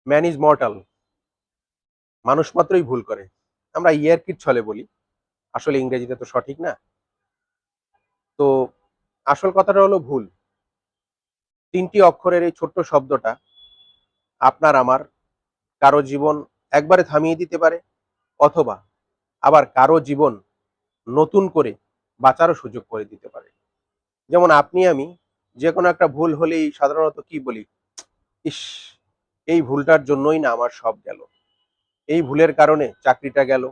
Man is mortal. মানুষ মাত্রই ভুল করে। আমরা ইয়ার্কির ছলে বলি, আসলে ইংরেজিতে তো সঠিক না। তো আসল কথাটা হলো ভুল। ৩টি অক্ষরের এই ছোট্ট শব্দটা আপনার আমার কারো জীবন একবারে থামিয়ে দিতে পারে, অথবা আবার কারো জীবন নতুন করে বাঁচারও সুযোগ করে দিতে পারে। যেমন আপনি আমি যে কোনো একটা ভুল হলেই সাধারণত কি বলি, ইস! এই ভুলটার জন্যই না আমার সব গেল। এই ভুলের কারণে চাকরিটা গেল।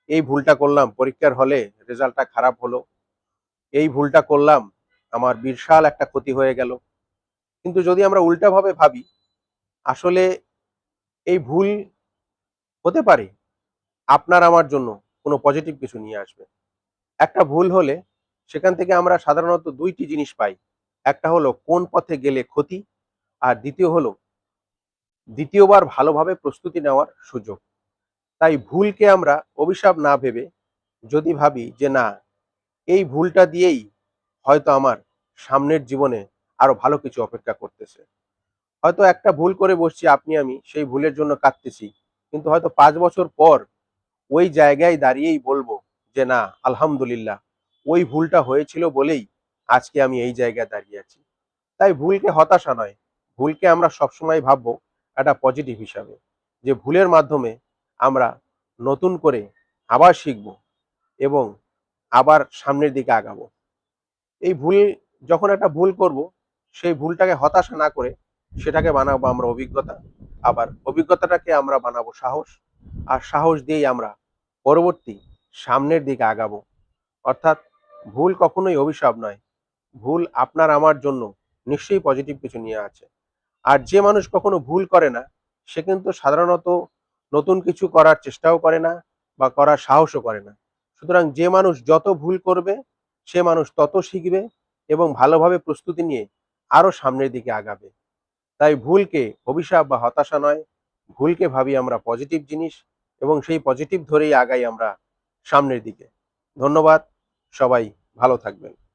এই ভুলটা করলাম পরীক্ষার হলে রেজাল্টটা খারাপ হলো। এই ভুলটা করলাম, আমার বিশাল একটা ক্ষতি হয়ে গেল। কিন্তু যদি আমরা উল্টাভাবে ভাবি, আসলে এই ভুল হতে পারে আপনার আমার জন্য কোনো পজিটিভ কিছু নিয়ে আসবে। একটা ভুল হলে সেখান থেকে আমরা সাধারণত ২ টি জিনিস পাই। একটা হলো কোন পথে গেলে ক্ষতি, আর দ্বিতীয় হলো দ্বিতীয়বার ভালোভাবে প্রস্তুতি নেওয়ার সুযোগ। তাই ভুলকে আমরা অভিশাপ না ভেবে যদি ভাবি যে না, এই ভুলটা দিয়েই হয়তো আমার সামনের জীবনে আরো ভালো কিছু অপেক্ষা করতেছে। হয়তো একটা ভুল করে বসছি আপনি আমি, সেই ভুলের জন্য কাঁদতেছি। কিন্তু হয়তো ৫ বছর পর ওই জায়গায় দাঁড়িয়েই বলবো যে না, আলহামদুলিল্লাহ, ওই ভুলটা হয়েছিল বলেই আজকে আমি এই জায়গায় দাঁড়িয়ে আছি। তাই ভুলকে হতাশা নয়, ভুলকে আমরা সবসময় ভাববো একটা পজিটিভ হিসাবে। যে ভুলের মাধ্যমে আমরা নতুন করে আবার শিখবো এবং আবার সামনের দিকে আগাবো। এই ভুল, যখন একটা ভুল করব, সেই ভুলটাকে হতাশা না করে সেটাকে বানাবো আমরা অভিজ্ঞতা। আবার অভিজ্ঞতাটাকে আমরা বানাবো সাহস। আর সাহস দিয়েই আমরা পরবর্তী সামনের দিকে আগাবো। অর্থাৎ ভুল কখনোই অভিশাপ নয়। ভুল আপনার আমার জন্য নিশ্চয়ই পজিটিভ কিছু নিয়ে আছে। আর যে মানুষ কখনো ভুল করে না, সে কিন্তু সাধারণত নতুন কিছু করার চেষ্টাও করে না বা করার সাহসও করে না। সুতরাং যে মানুষ যত ভুল করবে, সে মানুষ তত শিখবে এবং ভালোভাবে প্রস্তুতি নিয়ে আরো সামনের দিকে আগাবে। তাই ভুলকে অভিশাপ বা হতাশা নয়, ভুলকে ভাবি আমরা পজিটিভ জিনিস এবং সেই পজিটিভ ধরেই আগাই আমরা সামনের দিকে। ধন্যবাদ। সবাই ভালো থাকবেন।